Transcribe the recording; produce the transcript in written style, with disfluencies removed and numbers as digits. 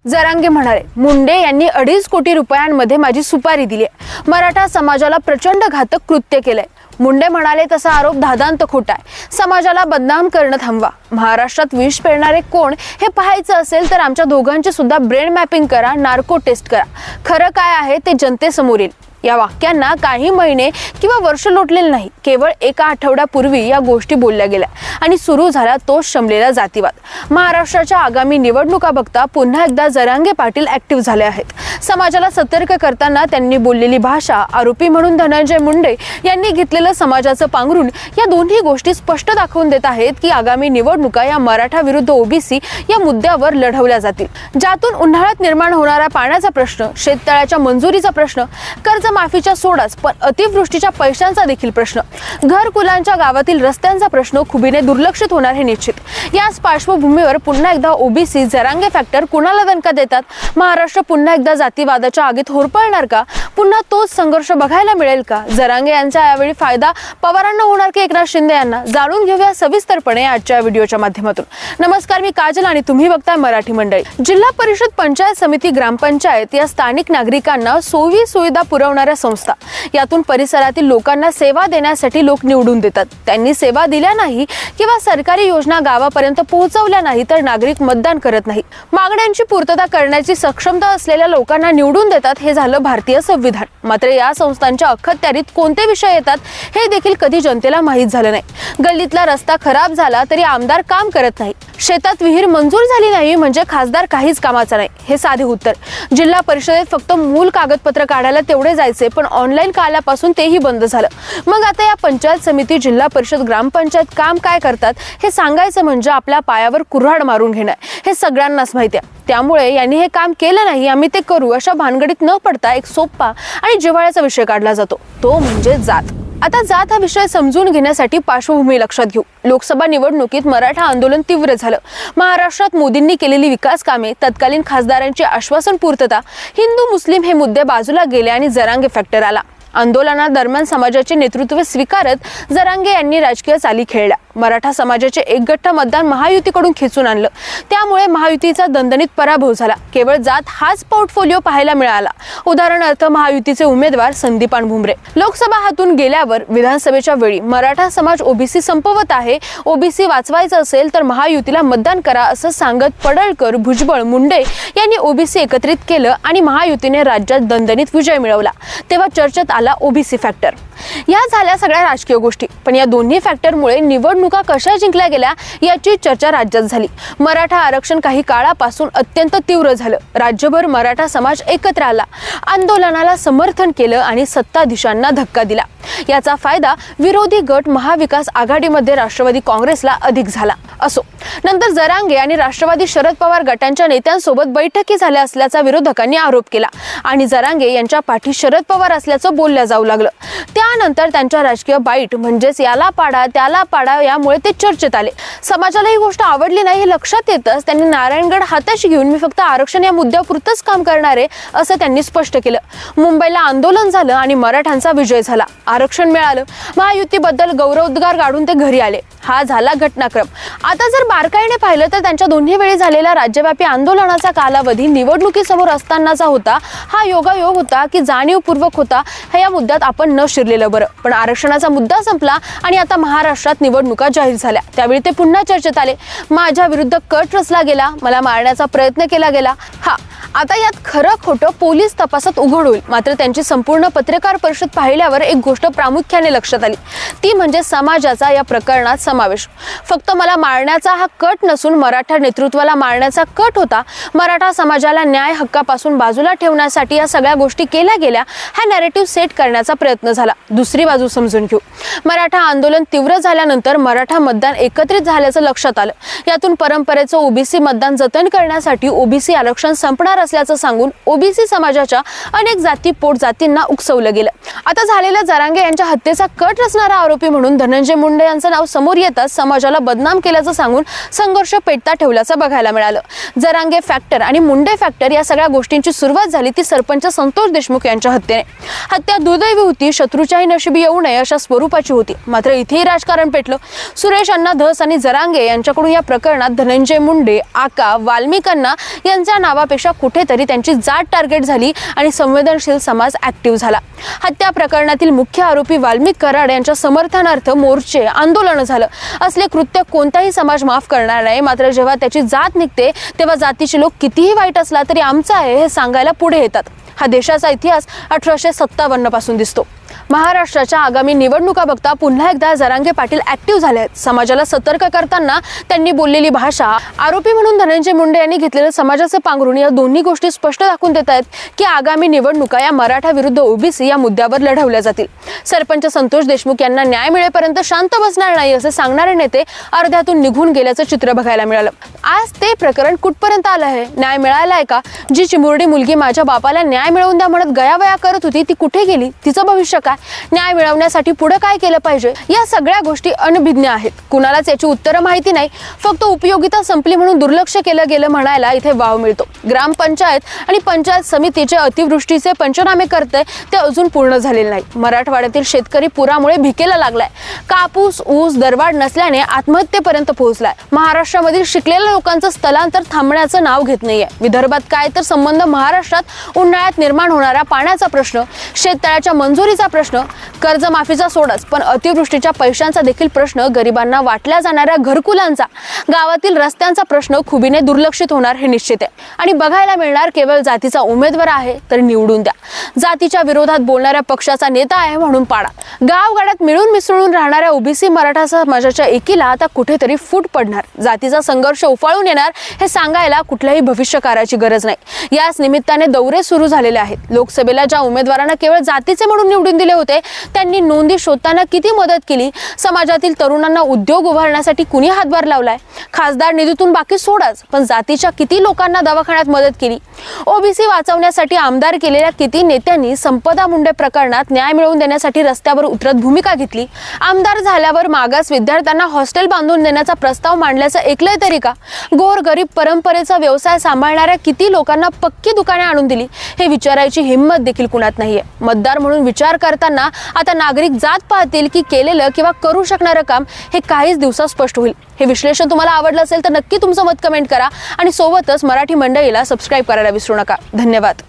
जरांगे म्हणाले, मुंडे यांनी 2.5 कोटी रुपयांमध्ये माझी सुपारी दिली आहे, मराठा समाजाला प्रचंड घातक कृत्य केलंय। मुंडे म्हणाले, तसा आरोप धादांत खोटा आहे, समाजाला बदनाम करणं थांबवा। महाराष्ट्रात विष पेरणारे कोण हे पाहायचं असेल तर आमच्या दोघांचे सुद्धा ब्रेन मॅपिंग करा, नार्को टेस्ट करा, खरं काय आहे ते जनतेसमोर येईल। या वाक्यांना काही महिने किंवा वर्ष लोटलेले नाही, केवळ एका आठवड्यापूर्वी या गोष्टी बोलल्या गेल्या आणि सुरू झाला तोच शमलेला जातीवाद। महाराष्ट्राच्या आगामी निवडणुका बघता पुन्हा एकदा जरांगे पाटील ऍक्टिव्ह झाले आहेत। समाजाला सतर्क करताना त्यांनी बोललेली भाषा, आरोपी म्हणून धनंजय मुंडे यांनी घेतलेलं समाजाचं पांघरून या दोन्ही गोष्टी स्पष्ट दाखवून देत आहेत की आगामी निवडणुका या मराठा विरुद्ध ओबीसी या मुद्द्यावर लढवल्या जातील, ज्यातून उन्हाळ्यात निर्माण होणारा पाण्याचा प्रश्न, शेततळ्याच्या मंजुरीचा प्रश्न, कर्ज माफीच्या सोडाच पण अतिवृष्टीच्या पैशांचा देखील प्रश्न, घरकुलांच्या गावातील रस्त्यांचा प्रश्न खुबीने दुर्लक्षित होणार हे निश्चित। याच पार्श्वभूमीवर पुन्हा एकदा ओबीसी जरांगे फॅक्टर कुणाला दणका देतात? महाराष्ट्र पुन्हा एकदा जातीवादाच्या आगीत होरपळणार का? पुन्हा तोच संघर्ष बघायला मिळेल का? जरांगे यांचा यावेळी फायदा पवारांना होणार की एकनाथ शिंदे यांना? जाणून घेऊया सविस्तरपणे आजच्या व्हिडिओच्या माध्यमातून। नमस्कार, मी काजल आणि तुम्ही बघताय मराठी मंडळी। जिल्हा परिषद, पंचायत समिती, ग्रामपंचायत या स्थानिक नागरिकांना सोयी सुविधा पुरवणाऱ्या संस्था, यातून परिसरातील लोकांना सेवा देण्यासाठी लोक निवडून देतात। त्यांनी सेवा दिल्या नाही किंवा सरकारी योजना गावापर्यंत पोहोचवल्या नाही तर नागरिक मतदान करत नाही। मागण्यांची पूर्तता करण्याची सक्षमता असलेल्या लोकांना निवडून देतात, हे झालं भारतीय संविधान। मात्र या संस्थांच्या अखत्यारीत कोणते विषय येतात हे देखील कधी जनतेला माहीत झालं नाही। गल्लीतला रस्ता खराब झाला तरी आमदार काम करत नाही, शेतात विहीर मंजूर झाली नाही म्हणजे खासदार काहीच कामाचा नाही, हे साधे उत्तर। जिल्हा परिषदेत फक्त मूल कागदपत्र काढायला तेवढे जायचे, पण ऑनलाईन कालापासून तेही बंद झालं। मग आता या पंचायत समिती, जिल्हा परिषद, ग्रामपंचायत काम काय करतात हे सांगायचं म्हणजे आपल्या पायावर कुऱ्हाड मारून घेणं, हे सगळ्यांनाच माहिती आहे। त्यामुळे यांनी हे काम केलं नाही, आम्ही ते करू अशा भानगडीत न पडता एक सोपा आणि जिव्हाळ्याचा विषय काढला जातो, तो म्हणजे जात। आता जात हा विषय समजून घेण्यासाठी पार्श्वभूमी लक्षात घेऊ। लोकसभा निवडणुकीत मराठा आंदोलन तीव्र झालं। महाराष्ट्रात मोदींनी केलेली विकास कामे, तत्कालीन खासदारांची आश्वासन पूर्तता, हिंदू मुस्लिम हे मुद्दे बाजूला गेले आणि जरांगे फॅक्टर आला। आंदोलनादरम्यान समाजाचे नेतृत्व स्वीकारत जरांगे यांनी राजकीय चाली खेळल्या। मराठा समाजाचे एक गठ्ठ मतदान महायुतीकडून खेचून आणलं, त्यामुळे महायुतीचा दणदणीत पराभव झाला। केवळ जात हाच पोर्टफोलिओ पाहायला मिळाला। उदाहरणार्थ महायुतीचे उमेदवार संदीपान भुमरे लोकसभा हातून गेल्यावर विधानसभेच्या वेळी मराठा समाज ओबीसी संपवत आहे, ओबीसी वाचवायचं असेल तर महायुतीला मतदान करा असं सांगत पडळकर, भुजबळ, मुंडे यांनी ओबीसी एकत्रित केलं आणि महायुतीने राज्यात दणदणीत विजय मिळवला। तेव्हा चर्चेत आला ओबीसी फॅक्टर। या झाल्या सगळ्या राजकीय गोष्टी, पण या दोन्ही फॅक्टरमुळे निवडणुका कशा जिंकल्या गेल्या याची चर्चा राज्यात झाली। मराठा आरक्षण काही काळापासून अत्यंत तीव्र झालं। राज्यभर मराठा समाज एकत्र आला, आंदोलनाला समर्थन केलं आणि सत्ताधीशांना धक्का दिला। याचा फायदा विरोधी गट महाविकास आघाडीमध्ये राष्ट्रवादी काँग्रेसला अधिक झाला। असो, नंतर जरांगे आणि राष्ट्रवादी शरद पवार गटांच्या नेत्यांसोबत बैठकी झाल्या असल्याचा विरोधकांनी आरोप केला आणि जरांगे यांच्या पाठी शरद पवार असल्याचं बोलल्या जाऊ लागलं। त्यानंतर त्यांच्या राजकीय बाईट म्हणजेच याला पाडा त्याला पाडा यामुळे ते चर्चेत आले। समाजाला ही गोष्ट आवडली नाही हे लक्षात येतच त्यांनी नारायणगड हाताशी घेऊन मी फक्त आरक्षण या मुद्द्यापुरतच काम करणार आहे असं त्यांनी स्पष्ट केलं। मुंबईला आंदोलन झालं आणि मराठ्यांचा विजय झाला, आरक्षण मिळालं, महायुतीबद्दल गौरवोद्गार काढून ते घरी आले। हा झाला घटनाक्रम। आता जर बारकाईने पाहिलं तर त्यांच्या दोन्ही वेळी झालेला राज्यव्यापी आंदोलनाचा कालावधी निवडणुकीसमोर असतानाचा होता। हा योगायोग होता की जाणीवपूर्वक होता, या मुद्द्यात आपण न शिरलेलं बरं। पण आरक्षणाचा मुद्दा संपला आणि आता महाराष्ट्रात निवडणुका जाहीर झाल्या, त्यावेळी ते पुन्हा चर्चेत आले। माझ्या विरुद्ध कट रचला गेला, मला मारण्याचा प्रयत्न केला गेला। आता यात खरं खोटं पोलीस तपासात उघड होईल। मात्र त्यांची संपूर्ण पत्रकार परिषद पाहिल्यावर एक गोष्ट प्रामुख्याने लक्षात आली, ती म्हणजे समाजाचा या प्रकरणात समावेश। फक्त मला मारण्याचा हा कट नसून मराठा नेतृत्वाला मारण्याचा कट होता। मराठा समाजाला न्याय हक्कापासून बाजूला ठेवण्यासाठी या सगळ्या गोष्टी केल्या गेल्या, हा नॅरेटिव्ह सेट करण्याचा प्रयत्न झाला। दुसरी बाजू समजून घेऊ। मराठा आंदोलन तीव्र झाल्यानंतर मराठा मतदान एकत्रित झाल्याचं लक्षात आलं। यातून परंपरेचं ओबीसी मतदान जतन करण्यासाठी ओबीसी आरक्षण संपणार असल्याचं सांगून ओबीसी समाजाच्या अनेक जाती पोटजातींना उकसवलं गेलं। आता झालेल्या जरांगे यांच्या हत्येचा कट रचणारा आरोपी म्हणून धनंजय मुंडे यांचं नाव समोर येताच समाजाला बदनाम केल्याचं सांगून संघर्ष पेटता ठेवल्याचं बघायला मिळालं। जरांगे फॅक्टर आणि मुंडे फॅक्टर या सगळ्या गोष्टींची सुरुवात झाली ती सरपंच संतोष देशमुख यांच्या हत्येने। हत्या दुर्दैवी होती, शत्रूच्याही नशिबी येऊ नये अशा स्वरूपाची होती। मात्र इथेही राजकारण पेटलं। सुरेश अण्णा धस आणि जरांगे यांच्याकडून या प्रकरणात धनंजय मुंडे, आका, वाल्मिकांना यांच्या नावापेक्षा कुठेतरी त्यांची जात टार्गेट झाली आणि संवेदनशील समाज ऍक्टिव्ह झाला। हत्या प्रकरणातील मुख्य आरोपी वाल्मिक कराड यांच्या समर्थनार्थ मोर्चे, आंदोलन झालं। असले कृत्य कोणताही समाज माफ करणार नाही। मात्र जेव्हा त्याची जात निघते तेव्हा जातीचे लोक कितीही वाईट असला तरी आमचा आहे हे सांगायला पुढे येतात। हा देशाचा इतिहास 1857 पासून दिसतो। महाराष्ट्राच्या आगामी निवडणुका बघता पुन्हा एकदा जरांगे पाटील ऍक्टिव्ह झाले आहेत। समाजाला सतर्क करताना त्यांनी बोललेली भाषा, आरोपी म्हणून धनंजय मुंडे यांनी घेतलेलं समाजाचं पांघरून या दोन्ही गोष्टी स्पष्ट दाखवून देत आहेत की आगामी निवडणुका या मराठा विरुद्ध ओबीसी या मुद्द्यावर लढवल्या जातील। सरपंच संतोष देशमुख यांना न्याय मिळेपर्यंत शांत बसणार नाही असे सांगणारे नेते अर्ध्यातून निघून गेल्याचं चित्र बघायला मिळालं। आज ते प्रकरण कुठपर्यंत आलं आहे? न्याय मिळालाय का? जी चिमुरडी मुलगी माझ्या बापाला न्याय मिळवून द्या म्हणत गयावया करत होती ती कुठे गेली? तिचं भविष्य काय? न्याय मिळवण्यासाठी पुढे काय केलं पाहिजे? या सगळ्या गोष्टी अनभिज्ञ आहेत। कुणालाच याची उत्तरं माहिती नाही। फक्त उपयोगिता संपली म्हणून दुर्लक्ष केलं गेलं म्हणायला इथे वाव मिळतो। ग्रामपंचायत आणि पंचायत समितीचे अतिवृष्टीचे पंचनामे करते ते अजून पूर्ण झालेले नाही। मराठवाड्यातील शेतकरी पुरामुळे भिकेला लागलाय। कापूस, ऊस दरवाढ नसल्याने आत्महत्येपर्यंत पोहोचलाय। महाराष्ट्रामधील शिकलेल्या लोकांचं स्थलांतर थांबण्याचं नाव घेत नाहीये। विदर्भात काय तर संबंध महाराष्ट्रात उन्हाळ्यात निर्माण होणारा पाण्याचा प्रश्न, शेततळ्याच्या मंजुरीचा प्रश्न, कर्जमाफीचा सोडच पण अतिवृष्टीच्या पैशांचा देखील प्रश्न, गरिबांना वाटल्या जाणाऱ्या घरकुलांचा, गावातील रस्त्यांचा प्रश्न खुबीने दुर्लक्षित होणार हे निश्चित आहे। आणि बघायला मिळणार केवळ जातीचा उमेदवार आहे तर निवडून द्या। जातीच्या विरोधात बोलणाऱ्या पक्षाचा नेता आहे म्हणून पाडा। गावगाड्यात मिळून मिसळून राहणाऱ्या ओबीसी मराठा समाजाच्या एकीला आता कुठेतरी फूट पडणार, जातीचा संघर्ष उफाळून येणार हे सांगायला कुठल्याही भविष्यकाराची गरज नाही। याच निमित्ताने दौरे सुरू झालेले आहेत। लोकसभेला ज्या उमेदवारांना केवळ जातीचे म्हणून निवडून दिले होते त्यांनी नोंदी शोधताना किती मदत केली? समाजातील तरुणांना उद्योग उभारण्यासाठी कुणी हातभार लावलाय? खासदार निधीतून बाकी सोडाच पण जातीच्या किती लोकांना दवाखान्यात मदत केली? ओबीसी वाचवण्यासाठी आमदार केलेल्या किती नेत्यांनी संपदा मुंडे प्रकरणात न्याय मिळवून देण्यासाठी रस्त्यावर उतरत भूमिका घेतली? आमदार झाल्यावर मागास विद्यार्थ्यांना हॉस्टेल बांधून देण्याचा प्रस्ताव मांडल्याचं ऐकलंय तरी का? गोरगरीब परंपरेचा व्यवसाय सांभाळणाऱ्या किती लोकांना पक्की दुकाने आणून दिली? हे विचारायची हिंमत देखील कुणात नाहीये। मतदार म्हणून विचार करताना आता नागरिक जात पाहतील की केलेलं किंवा करू शकणारं काम हे काहीच दिवसात स्पष्ट होईल। हे विश्लेषण तुम्हाला आवडलं असेल तर नक्की तुमचं मत कमेंट करा आणि सोबतच मराठी मंडईला सबस्क्राइब करायला विसरू नका। धन्यवाद।